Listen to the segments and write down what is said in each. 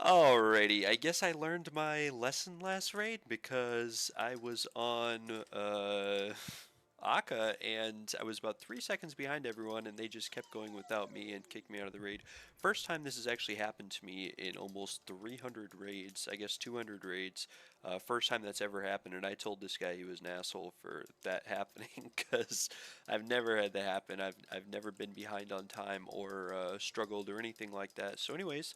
Alrighty, I guess I learned my lesson last raid because I was on Aka and I was about 3 seconds behind everyone and they just kept going without me and kicked me out of the raid. First time this has actually happened to me in almost 300 raids, I guess 200 raids. First time that's ever happened, and I told this guy he was an asshole for that happening because I've never had that happen. I've never been behind on time or struggled or anything like that. So anyways,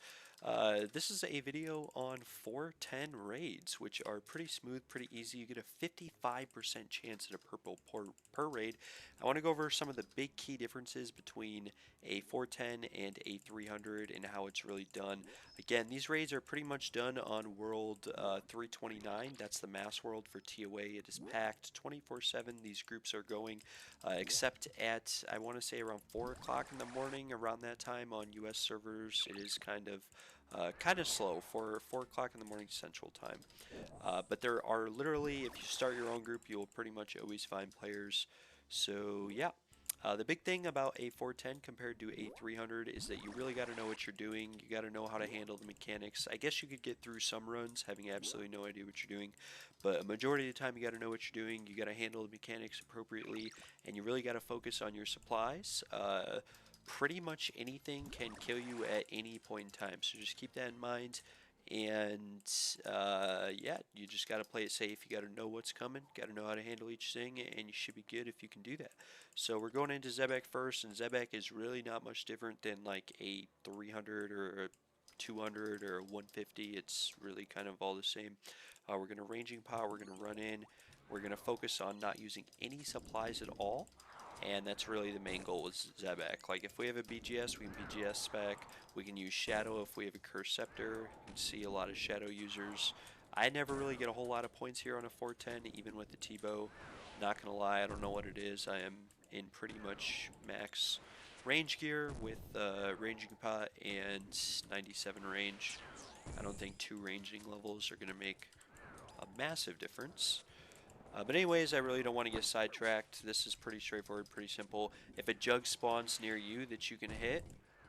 this is a video on 410 raids, which are pretty smooth, pretty easy. You get a 55% chance at a purple per raid. I want to go over some of the big key differences between a 410 and a 300 and how it's really done. Again, these raids are pretty much done on World 329. That's the mass world for ToA. It is packed 24/7. These groups are going, except at, I want to say, around 4 o'clock in the morning. Around that time on US servers, it is kind of slow for 4 o'clock in the morning Central Time. But there are literally, if you start your own group, you'll pretty much always find players. So yeah. The big thing about a 410 compared to a 300 is that you really got to know what you're doing. You got to know how to handle the mechanics. I guess you could get through some runs having absolutely no idea what you're doing, but a majority of the time you got to know what you're doing. You got to handle the mechanics appropriately, and you really got to focus on your supplies. Pretty much anything can kill you at any point in time, so just keep that in mind. And yeah, you just got to play it safe. You got to know what's coming, got to know how to handle each thing, and you should be good if you can do that. So we're going into Zebec first, and Zebec is really not much different than like a 300 or a 200 or a 150. It's really kind of all the same. We're going to ranging pot, we're going to run in, we're going to focus on not using any supplies at all. And that's really the main goal with Zebec. Like if we have a BGS, we can BGS spec. We can use Shadow if we have a Cursed Scepter. You can see a lot of Shadow users. I never really get a whole lot of points here on a 410, even with the T-Bow. Not gonna lie, I don't know what it is. I am in pretty much max range gear with ranging pot and 97 range. I don't think two ranging levels are gonna make a massive difference. But anyways, I really don't want to get sidetracked. This is pretty straightforward, pretty simple. If a jug spawns near you that you can hit,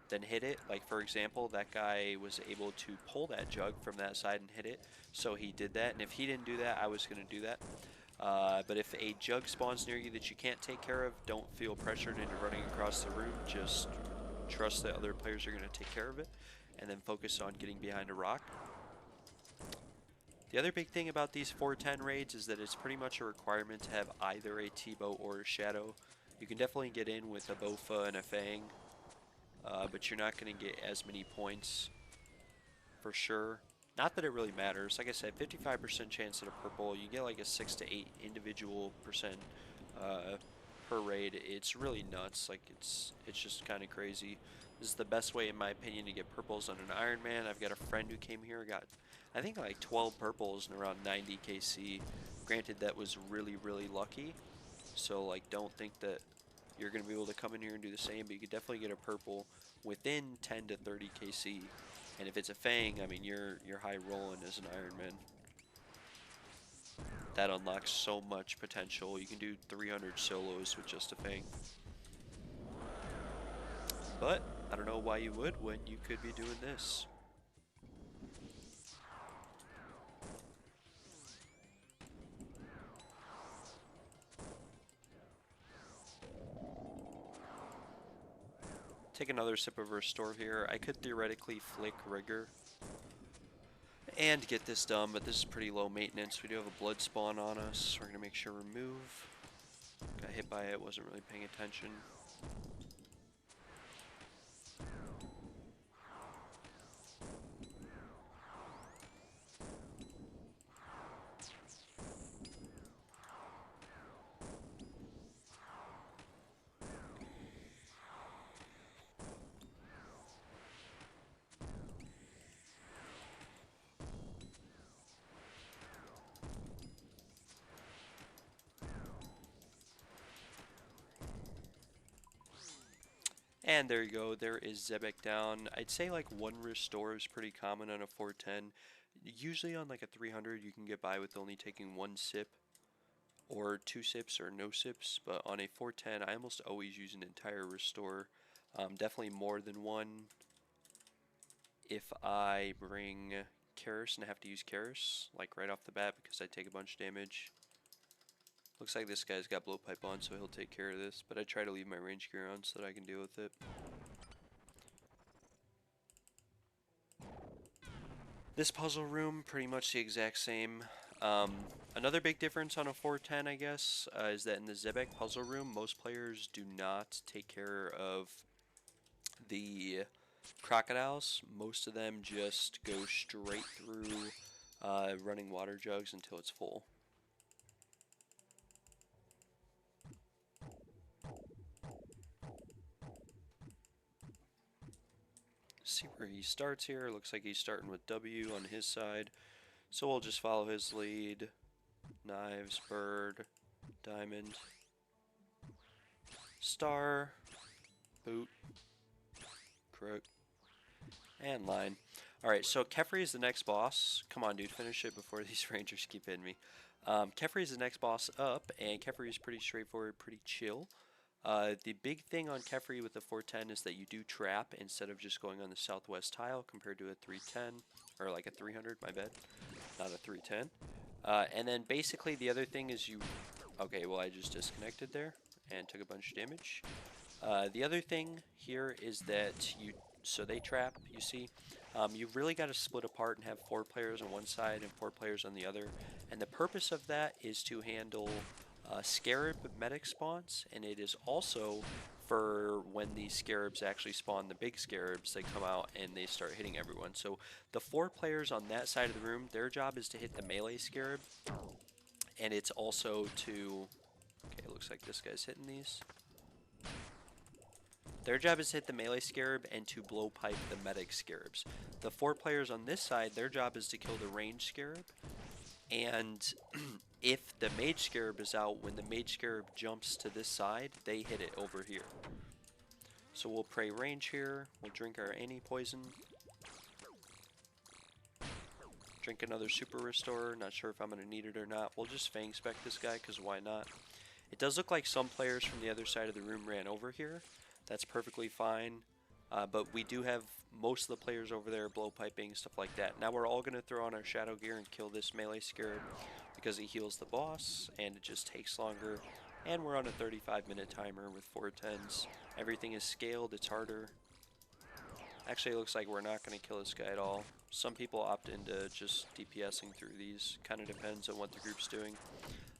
then hit it. Like for example, that guy was able to pull that jug from that side and hit it, so he did that. And if he didn't do that, I was going to do that. But if a jug spawns near you that you can't take care of, don't feel pressured into running across the room. Just trust that other players are going to take care of it, and then focus on getting behind a rock. The other big thing about these 410 raids is that it's pretty much a requirement to have either a T-Bow or a Shadow. You can definitely get in with a Bofa and a Fang, but you're not going to get as many points for sure. Not that it really matters. Like I said, 55% chance at a purple. You get like a 6 to 8 individual percent uh, per raid. It's really nuts. Like it's just kind of crazy. This is the best way, in my opinion, to get purples on an Iron Man. I've got a friend who came here, got I think like 12 purples and around 90 KC. Granted, that was really, really lucky. So like, don't think that you're going to be able to come in here and do the same, but you could definitely get a purple within 10 to 30 KC. And if it's a Fang, I mean, you're high rolling as an Iron Man. That unlocks so much potential. You can do 300 solos with just a Fang. But I don't know why you would when you could be doing this. Take another sip of Restore here. I could theoretically flick Rigor and get this done, but this is pretty low maintenance. We do have a blood spawn on us. We're going to make sure we move. Got hit by it, wasn't really paying attention. And there you go, there is Zebec down. I'd say like one restore is pretty common on a 410. Usually on like a 300 you can get by with only taking one sip or two sips or no sips, but on a 410 I almost always use an entire restore. Definitely more than one. if I bring Karis and have to use Karis, like right off the bat, because I take a bunch of damage. Looks like this guy's got blowpipe on, so he'll take care of this, but I try to leave my range gear on so that I can deal with it. This puzzle room, pretty much the exact same. Another big difference on a 410, I guess, is that in the Zebec puzzle room, most players do not take care of the crocodiles. Most of them just go straight through running water jugs until it's full. See where he starts here. Looks like he's starting with W on his side. So we'll just follow his lead. Knives, bird, diamond, star, boot, crook, and line. Alright, so Kefri is the next boss. Come on, dude, finish it before these rangers keep hitting me. Kefri is the next boss up, and Kefri is pretty straightforward, pretty chill. The big thing on Kefri with the 410 is that you do trap instead of just going on the southwest tile compared to a 310, or like a 300, my bad, not a 310. And then basically the other thing is you, okay, well I just disconnected there and took a bunch of damage. The other thing here is that so they trap, you see. You've really got to split apart and have 4 players on one side and 4 players on the other. And the purpose of that is to handle scarab medic spawns, and it is also for when these scarabs actually spawn the big scarabs, they come out and they start hitting everyone. So the 4 players on that side of the room, their job is to hit the melee scarab, and it's also to, okay, it looks like this guy's hitting these. Their job is to hit the melee scarab and to blow pipe the medic scarabs. The 4 players on this side, their job is to kill the range scarab, and if the mage scarab is out, when the mage scarab jumps to this side, they hit it over here. So we'll pray range here, we'll drink our anti-poison, drink another super restore, not sure if I'm going to need it or not. We'll just fang spec this guy, because why not? It does look like some players from the other side of the room ran over here. That's perfectly fine, but we do have most of the players over there blow piping, stuff like that. Now we're all going to throw on our shadow gear and kill this melee scarab because it heals the boss and it just takes longer. And we're on a 35-minute timer with 410s. Everything is scaled, it's harder. Actually, it looks like we're not going to kill this guy at all. Some people opt into just DPSing through these. Kind of depends on what the group's doing.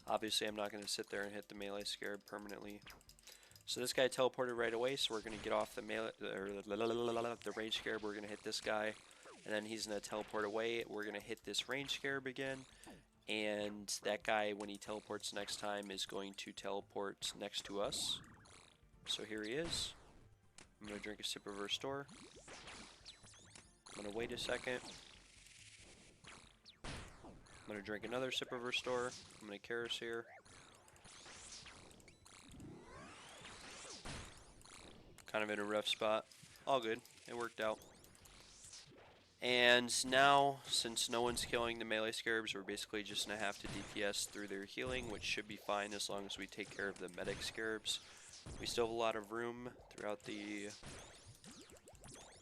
Obviously, I'm not going to sit there and hit the melee scarab permanently. So this guy teleported right away, so we're going to get off the melee, or the range scarab. We're going to hit this guy, and then he's going to teleport away. We're going to hit this range scarab again, and that guy, when he teleports next time, is going to teleport next to us. So here he is. I'm going to drink a sip of restore. I'm going to wait a second. I'm going to drink another sip of restore. I'm going to Karis here. Kind of in a rough spot. All good. It worked out. And now, since no one's killing the melee scarabs, we're basically just going to have to DPS through their healing, which should be fine as long as we take care of the medic scarabs. We still have a lot of room throughout the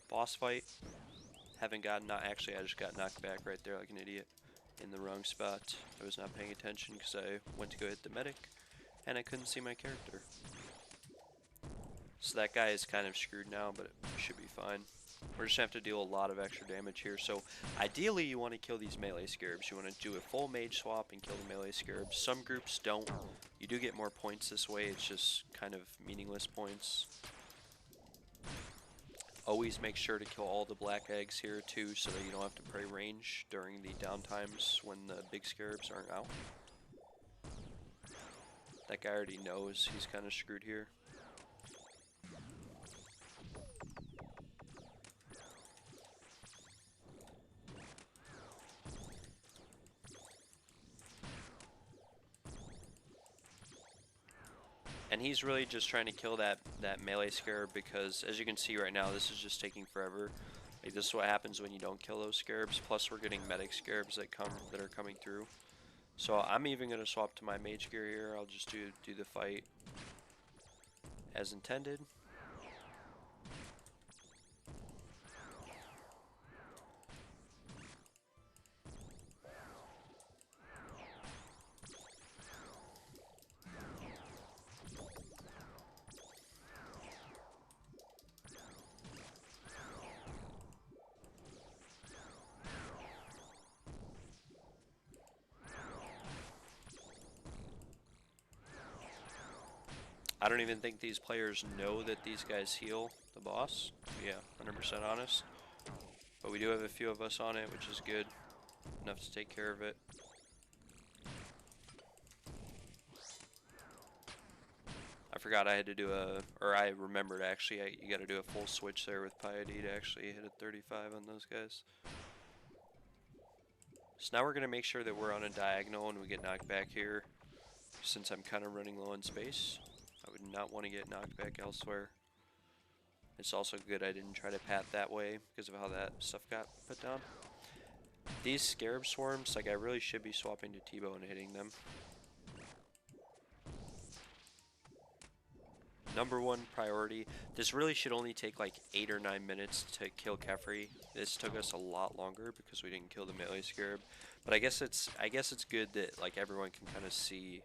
boss fight. Haven't gotten, actually I just got knocked back right there like an idiot in the wrong spot. I was not paying attention because I went to go hit the medic and I couldn't see my character. So that guy is kind of screwed now, but it should be fine. We're just going to have to deal a lot of extra damage here. So ideally you want to kill these melee scarabs. You want to do a full mage swap and kill the melee scarabs. Some groups don't. You do get more points this way. It's just kind of meaningless points. Always make sure to kill all the black eggs here too, so that you don't have to pray range during the downtimes when the big scarabs aren't out. That guy already knows he's kind of screwed here. And he's really just trying to kill that melee scarab because, as you can see right now, this is just taking forever. Like, this is what happens when you don't kill those scarabs. Plus, we're getting medic scarabs that are coming through. So I'm even gonna swap to my mage gear here. I'll just do the fight as intended. I don't even think these players know that these guys heal the boss. Yeah, 100% honest. But we do have a few of us on it, which is good. Enough to take care of it. I forgot I had to do or I remembered actually, you gotta do a full switch there with Piety to actually hit a 35 on those guys. So now we're gonna make sure that we're on a diagonal and we get knocked back here. Since I'm kind of running low on space, I would not want to get knocked back elsewhere. It's also good I didn't try to pat that way because of how that stuff got put down. These Scarab Swarms, like I really should be swapping to T-Bow and hitting them. Number one priority. This really should only take like 8 or 9 minutes to kill Kefri. This took us a lot longer because we didn't kill the melee Scarab. But I guess it's good that like everyone can kind of see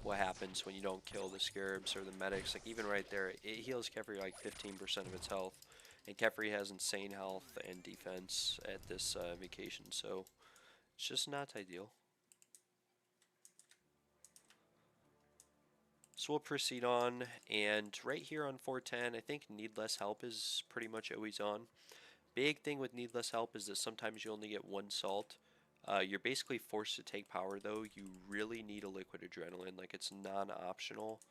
what happens when you don't kill the Scarabs or the medics. Like even right there, it heals Kefri like 15% of its health. And Kefri has insane health and defense at this vacation, so it's just not ideal. So we'll proceed on, and right here on 410, I think Need Less Help is pretty much always on. Big thing with Need Less Help is that sometimes you only get one salt. You're basically forced to take power though. You really need a liquid adrenaline, like it's non-optional.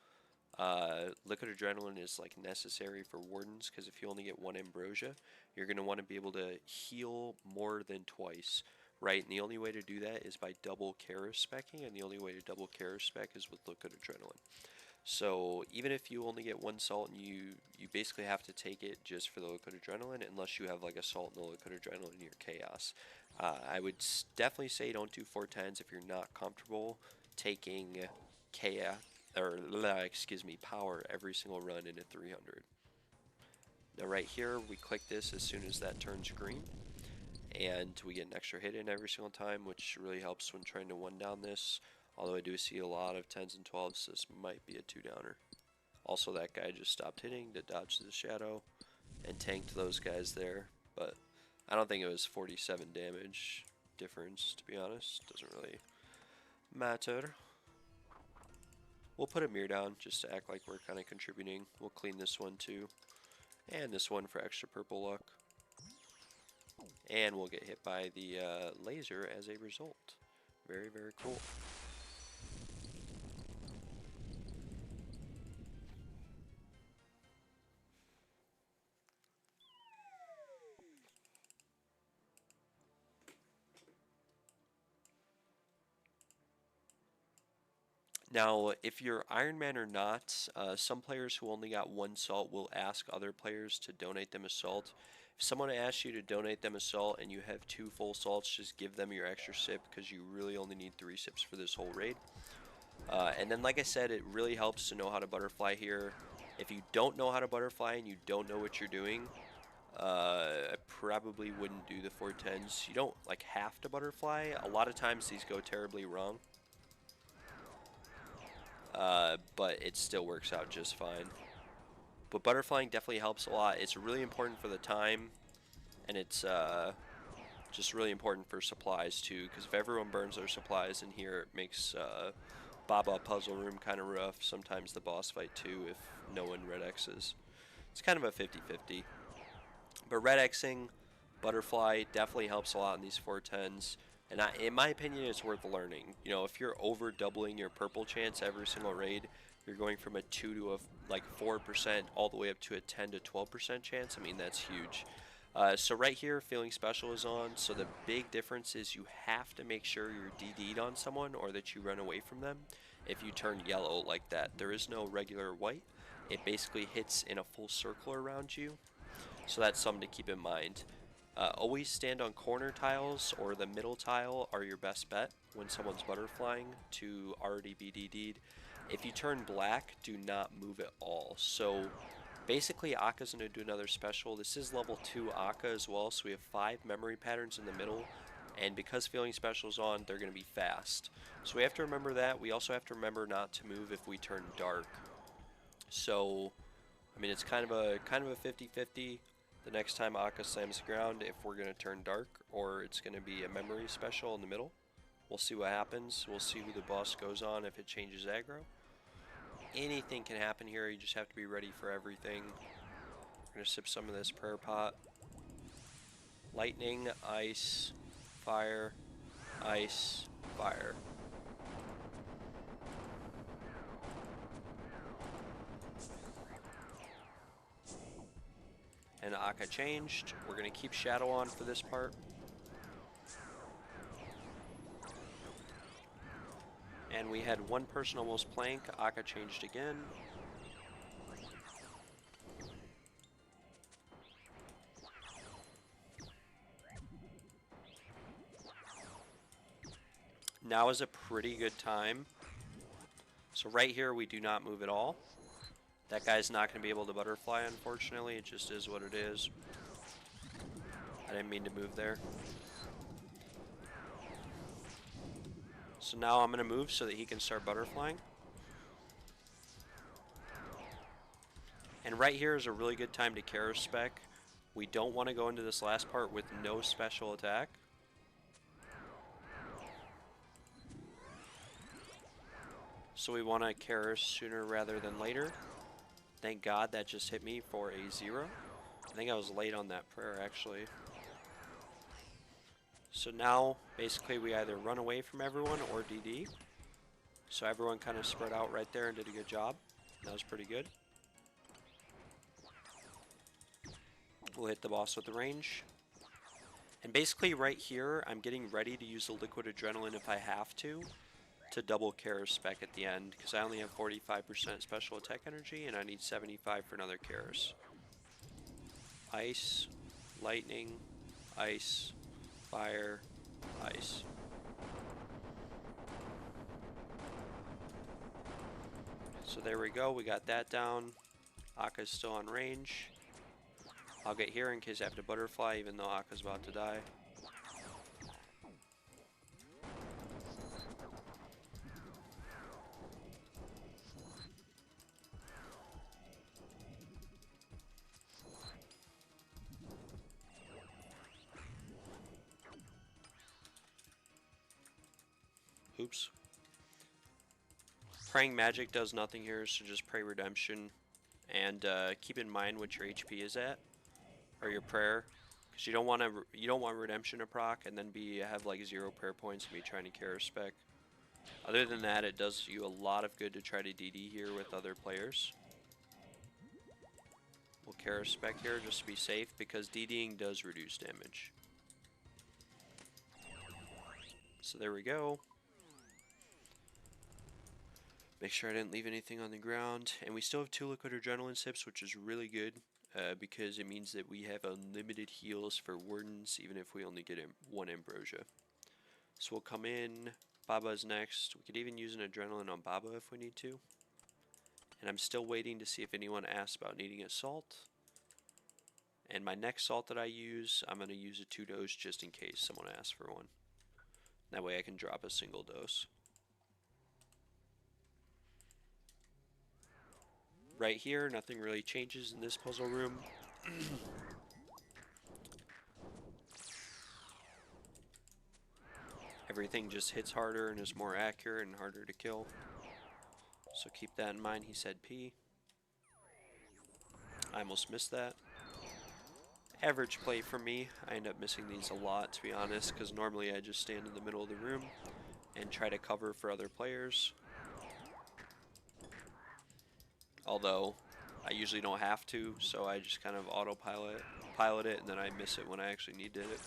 Liquid adrenaline is like necessary for Wardens because if you only get one ambrosia, you're going to want to be able to heal more than twice, right? And the only way to do that is by double Kara specking, and the only way to double Kara spec is with liquid adrenaline. So even if you only get one salt and you basically have to take it just for the liquid adrenaline unless you have like a salt and the liquid adrenaline in your chaos. I would definitely say don't do 410s if you're not comfortable taking chaos or excuse me, power every single run in a 300. Now right here we click this as soon as that turns green and we get an extra hit in every single time, which really helps when trying to one down this. Although I do see a lot of 10s and 12s, so this might be a 2-downer. Also, that guy just stopped hitting to dodge the shadow and tanked those guys there, but I don't think it was 47 damage difference, to be honest. Doesn't really matter. We'll put a mirror down just to act like we're kind of contributing. We'll clean this one too, and this one for extra purple luck. And we'll get hit by the laser as a result. Very, very cool. Now, if you're Iron Man or not, some players who only got one salt will ask other players to donate them a salt. If someone asks you to donate them a salt and you have 2 full salts, just give them your extra sip because you really only need 3 sips for this whole raid. And then, like I said, it really helps to know how to butterfly here. If you don't know how to butterfly and you don't know what you're doing, I probably wouldn't do the 410s. You don't like have to butterfly. A lot of times these go terribly wrong. But it still works out just fine. But butterflying definitely helps a lot. It's really important for the time, and it's just really important for supplies too, because if everyone burns their supplies in here, it makes Baba Puzzle Room kind of rough. Sometimes the boss fight too, if no one red X's. It's kind of a 50-50. But red Xing, butterfly definitely helps a lot in these 410s. And in my opinion, it's worth learning. You know, if you're over doubling your purple chance every single raid, you're going from a 2 to a like 4% all the way up to a 10 to 12% chance. I mean, that's huge. So right here, feeling special is on. So the big difference is you have to make sure you're DD'd on someone or that you run away from them if you turn yellow like that. There is no regular white. It basically hits in a full circle around you. So that's something to keep in mind. Always stand on corner tiles or the middle tile are your best bet when someone's butterflying to already be DD'd. If you turn black, do not move at all. So basically Akka's going to do another special. This is level 2 Akka as well, so we have 5 memory patterns in the middle. And because feeling special is on, they're going to be fast. So we have to remember that. We also have to remember not to move if we turn dark. So, I mean, it's kind of a 50-50. The next time Akka slams the ground, if we're going to turn dark or it's going to be a memory special in the middle. We'll see what happens. We'll see who the boss goes on if it changes aggro. anything can happen here. You just have to be ready for everything. We're going to sip some of this prayer pot. Lightning, ice, fire, ice, fire. And Akka changed. We're going to keep Shadow on for this part. And we had one person almost plank. Akka changed again. Now is a pretty good time. So right here we do not move at all. That guy's not going to be able to butterfly, unfortunately. It just is what it is. I didn't mean to move there. So now I'm going to move so that he can start butterflying. And right here is a really good time to Kara spec. We don't want to go into this last part with no special attack. So we want to Kara sooner rather than later. Thank God that just hit me for a 0. I think I was late on that prayer actually. So now basically we either run away from everyone or DD. So everyone kind of spread out right there and did a good job. That was pretty good. We'll hit the boss with the range. And basically right here, I'm getting ready to use the liquid adrenaline if I have to double Kara's spec at the end, because I only have 45% special attack energy and I need 75 for another Kara's. Ice, lightning, ice, fire, ice. So there we go, we got that down. Akka's still on range. I'll get here in case I have to butterfly, even though Akka's about to die. Oops. Praying Magic does nothing here, so just pray Redemption. And keep in mind what your HP is at, or your prayer, because you don't want Redemption to proc and then have like 0 prayer points and be trying to Kara spec. Other than that, it does you a lot of good to try to DD here with other players. We'll Kara spec here just to be safe, because DDing does reduce damage. So there we go. Make sure I didn't leave anything on the ground. And we still have 2 liquid adrenaline sips, which is really good, because it means that we have unlimited heals for Wardens, even if we only get 1 Ambrosia. So we'll come in. Baba's next. We could even use an adrenaline on Baba if we need to. And I'm still waiting to see if anyone asks about needing a salt. And my next salt that I use, I'm going to use a 2 dose just in case someone asks for one. That way I can drop a single dose. Right here, nothing really changes in this puzzle room. Everything just hits harder and is more accurate and harder to kill. So keep that in mind. He said P. I almost missed that. Average play for me. I end up missing these a lot, to be honest, because normally I just stand in the middle of the room and try to cover for other players. Although I usually don't have to, so I just kind of pilot it, and then I miss it when I actually needed it.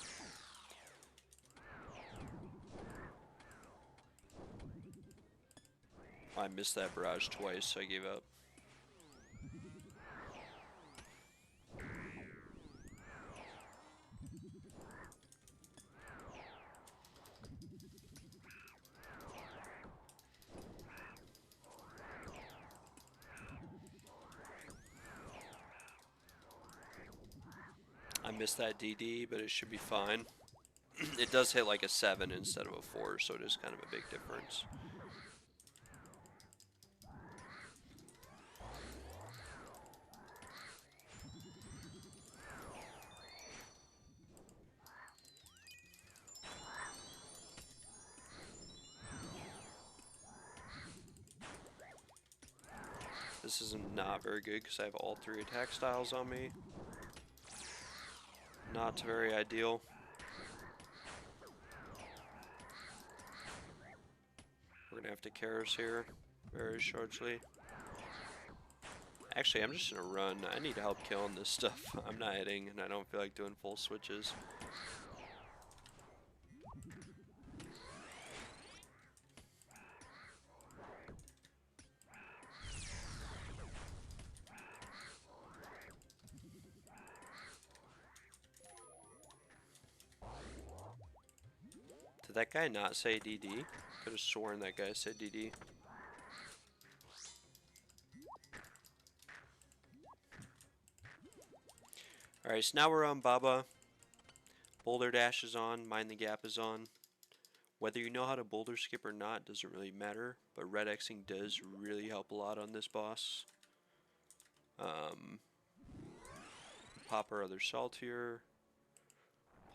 I missed that barrage twice, so I gave up. I missed that DD, but it should be fine. It does hit like a 7 instead of a 4, so it is kind of a big difference. This is not very good because I have all 3 attack styles on me. Not very ideal. We're gonna have to Karis here very shortly. Actually, I'm just gonna run. I need help killing this stuff. I'm not hitting, and I don't feel like doing full switches. Did that guy not say DD? Could have sworn that guy said DD. Alright, so now we're on Baba. Boulder Dash is on, Mind the Gap is on. Whether you know how to boulder skip or not doesn't really matter, but red Xing does really help a lot on this boss. Pop our other salt here.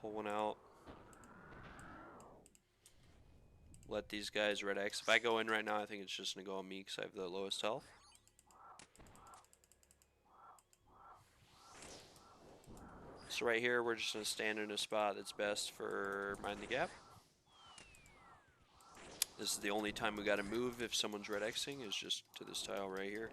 Pull one out. Let these guys red X. If I go in right now, I think it's just going to go on me because I have the lowest health. So right here, we're just going to stand in a spot that's best for Mind the Gap. This is the only time we got to move if someone's red Xing, is just to this tile right here.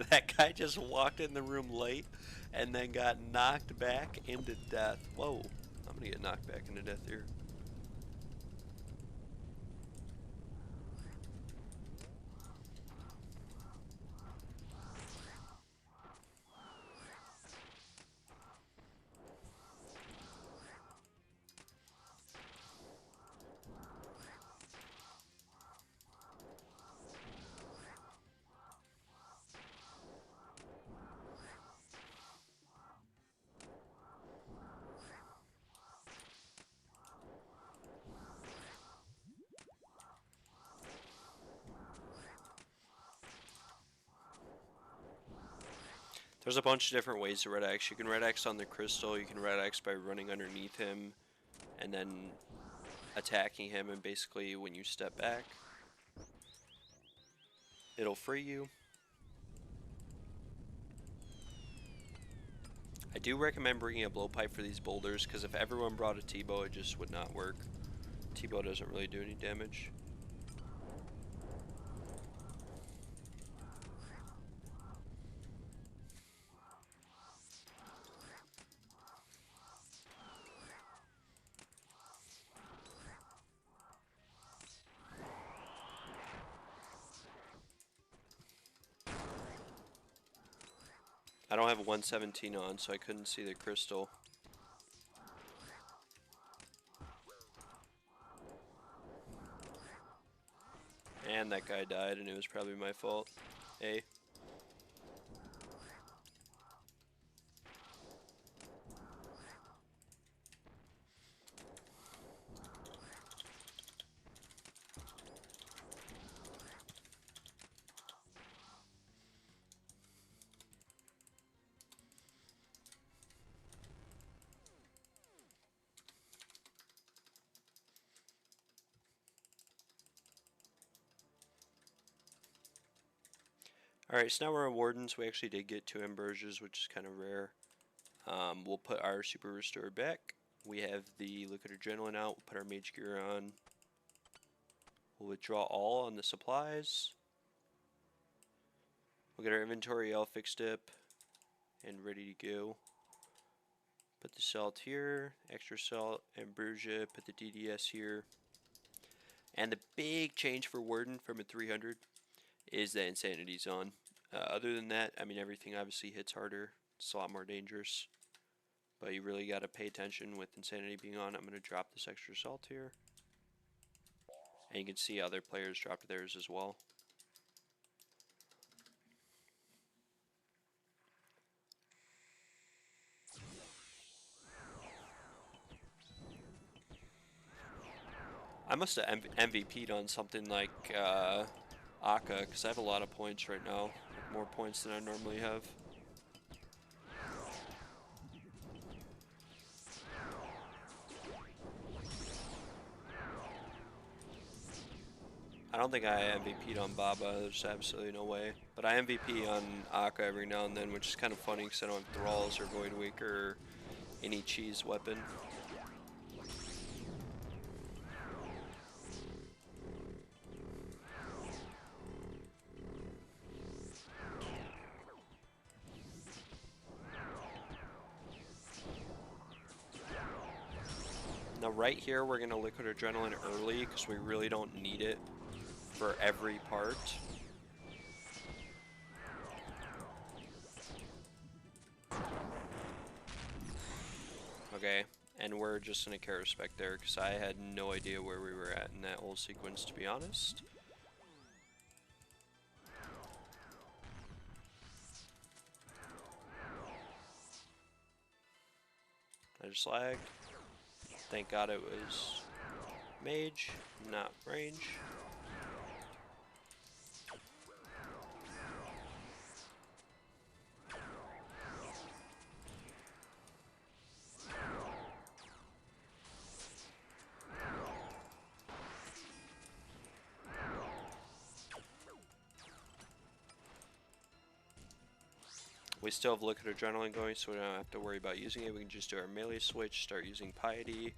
That guy just walked in the room late and then got knocked back into death. Whoa, I'm gonna get knocked back into death here. There's a bunch of different ways to red X. You can red X on the crystal, you can red X by running underneath him and then attacking him, and basically when you step back, it'll free you. I do recommend bringing a blowpipe for these boulders because if everyone brought a T-bow, it just would not work. T-bow doesn't really do any damage. I don't have 117 on, so I couldn't see the crystal. And that guy died, and it was probably my fault. Hey. Alright, so now we're on Wardens. We actually did get 2 Ambrosias, which is kind of rare. We'll put our Super Restore back. We have the Liquid Adrenaline out. We'll put our Mage Gear on. We'll withdraw all on the supplies. We'll get our inventory all fixed up and ready to go. Put the salt here, extra salt, Ambrosia, put the DDS here. And the big change for Warden from a 300 is that Insanity's on. Other than that, I mean, everything obviously hits harder. It's a lot more dangerous. But you really got to pay attention with Insanity being on. I'm going to drop this extra salt here. And you can see other players dropped theirs as well. I must have MVP'd on something like Aka, because I have a lot of points right now. Like more points than I normally have. I don't think I MVP'd on Baba, there's absolutely no way. But I MVP on Aka every now and then, which is kind of funny because I don't have Thralls or Void Waker or any cheese weapon. Now right here we're going to Liquid Adrenaline early because we really don't need it for every part. Okay, and we're just going to care respect there because I had no idea where we were at in that whole sequence, to be honest. I just lagged. Thank God it was mage, not range. We still have Liquid Adrenaline going, so we don't have to worry about using it. We can just do our melee switch, start using Piety,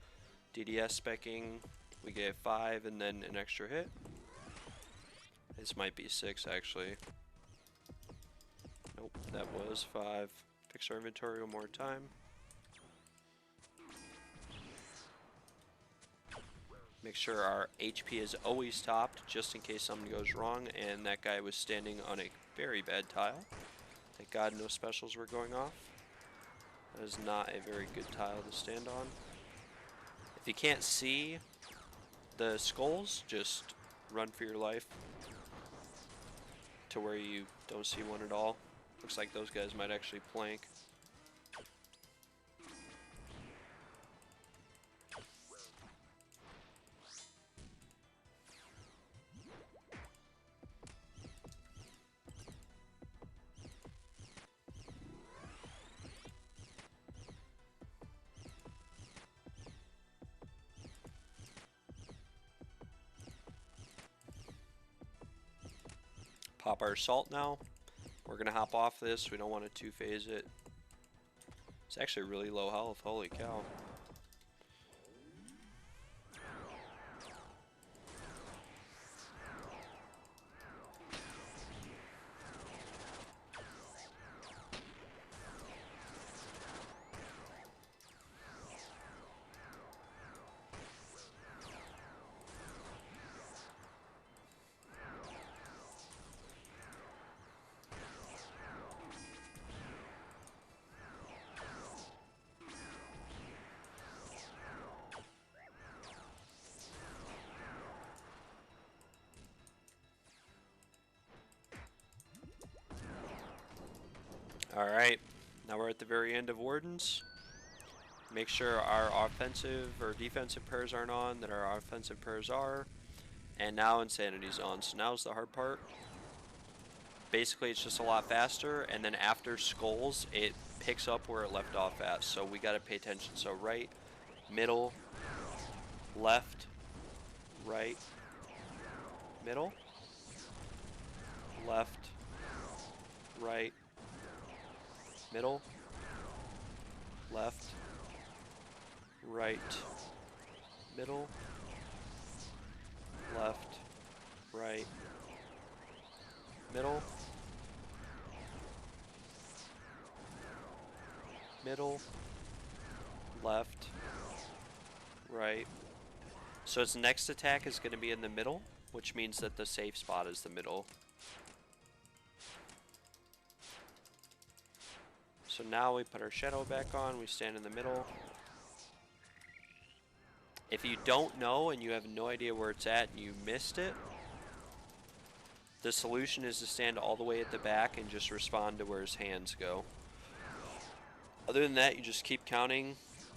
DDS specking. We get 5 and then an extra hit. This might be 6 actually. Nope, that was 5. Fix our inventory one more time. Make sure our HP is always topped just in case something goes wrong, and that guy was standing on a very bad tile. Thank God no specials were going off. That is not a very good tile to stand on. If you can't see the skulls, just run for your life to where you don't see one at all. Looks like those guys might actually plank. Pop our assault now. We're gonna hop off this. We don't want to two-phase it. It's actually really low health. Holy cow. Alright, now we're at the very end of Wardens. Make sure our offensive or defensive prayers aren't on, that our offensive prayers are. And now Insanity's on, so now's the hard part. Basically it's just a lot faster, and then after skulls, it picks up where it left off at. So we gotta pay attention. So right, middle, left, right, middle, left, right, middle, left, right, middle, left, right, middle, middle, left, right. So its next attack is going to be in the middle, which means that the safe spot is the middle. So now we put our shadow back on, we stand in the middle. If you don't know and you have no idea where it's at and you missed it, the solution is to stand all the way at the back and just respond to where his hands go. Other than that, you just keep counting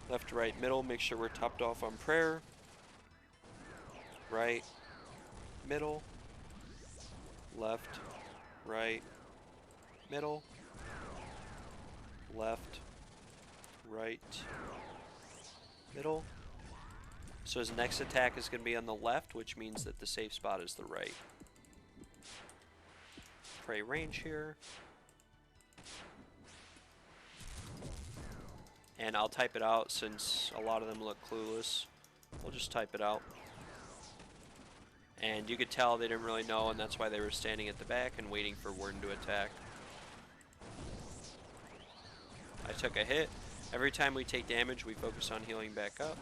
left, right, middle, make sure we're topped off on prayer. right, middle, left, right, middle, left, right, middle. So his next attack is going to be on the left, which means that the safe spot is the right. Prey range here. And I'll type it out since a lot of them look clueless. We'll just type it out. And you could tell they didn't really know, and that's why they were standing at the back and waiting for Warden to attack. I took a hit. Every time we take damage, we focus on healing back up.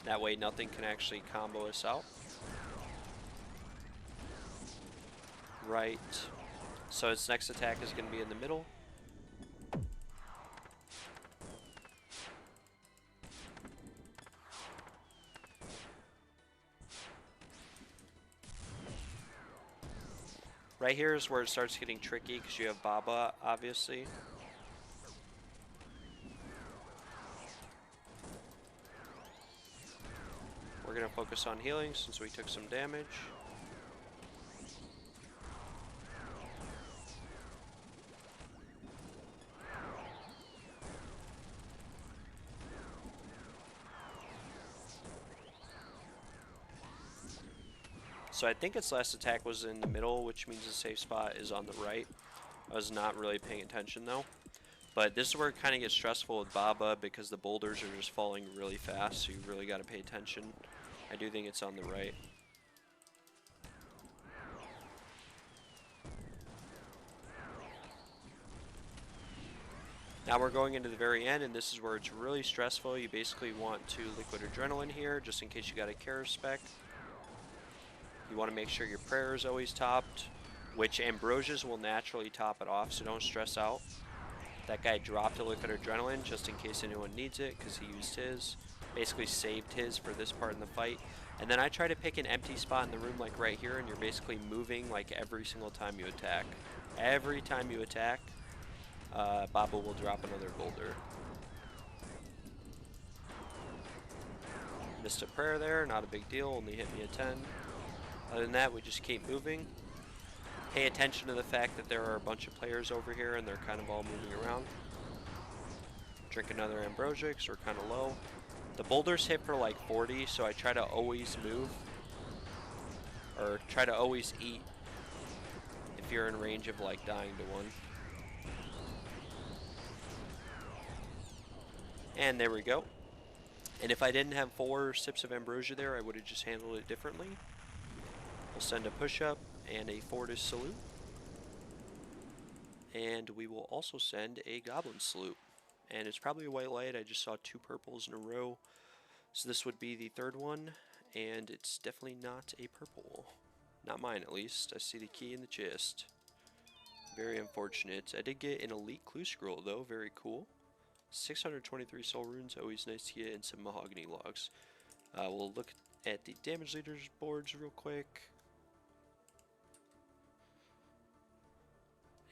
That way nothing can actually combo us out. Right. So its next attack is going to be in the middle. Right here is where it starts getting tricky because you have Baba, obviously. We're going to focus on healing since we took some damage. So I think its last attack was in the middle, which means the safe spot is on the right. I was not really paying attention though. But this is where it kind of gets stressful with Baba because the boulders are just falling really fast, so you really got to pay attention. I do think it's on the right. Now we're going into the very end, and this is where it's really stressful. You basically want to liquid adrenaline here, just in case you got a care spec. You want to make sure your prayer is always topped, which Ambrosia's will naturally top it off, so don't stress out. That guy dropped a liquid adrenaline just in case anyone needs it, because he used his. Basically saved his for this part in the fight. And then I try to pick an empty spot in the room like right here, and you're basically moving like every single time you attack. Every time you attack, Baba will drop another boulder. Missed a prayer there, not a big deal, only hit me a 10. Other than that, we just keep moving. Pay attention to the fact that there are a bunch of players over here and they're kind of all moving around. Drink another ambrosia because we're kind of low. The boulders hit for like 40, so I try to always move. Or try to always eat if you're in range of like dying to one. And there we go. And if I didn't have 4 sips of ambrosia there, I would have just handled it differently. We'll send a push-up and a Fortis salute. And we will also send a goblin salute. And it's probably a white light. I just saw 2 purples in a row. So this would be the 3rd one. And it's definitely not a purple. Not mine, at least. I see the key in the chest. Very unfortunate. I did get an elite clue scroll, though. Very cool. 623 soul runes. Always nice to get, and some mahogany logs. We'll look at the damage leaders boards real quick.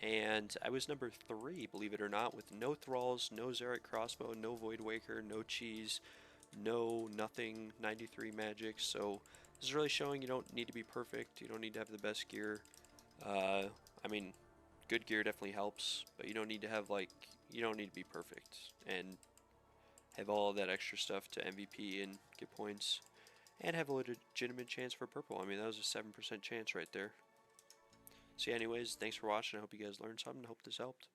And I was number 3, believe it or not, with no thralls, no Zebec crossbow, no void waker, no cheese, no nothing, 93 magic. So this is really showing you don't need to be perfect. You don't need to have the best gear. I mean, good gear definitely helps, but you don't need to have you don't need to be perfect and have all of that extra stuff to MVP and get points and have a legitimate chance for purple. I mean, that was a 7% chance right there. So yeah, anyways, thanks for watching. I hope you guys learned something. I hope this helped.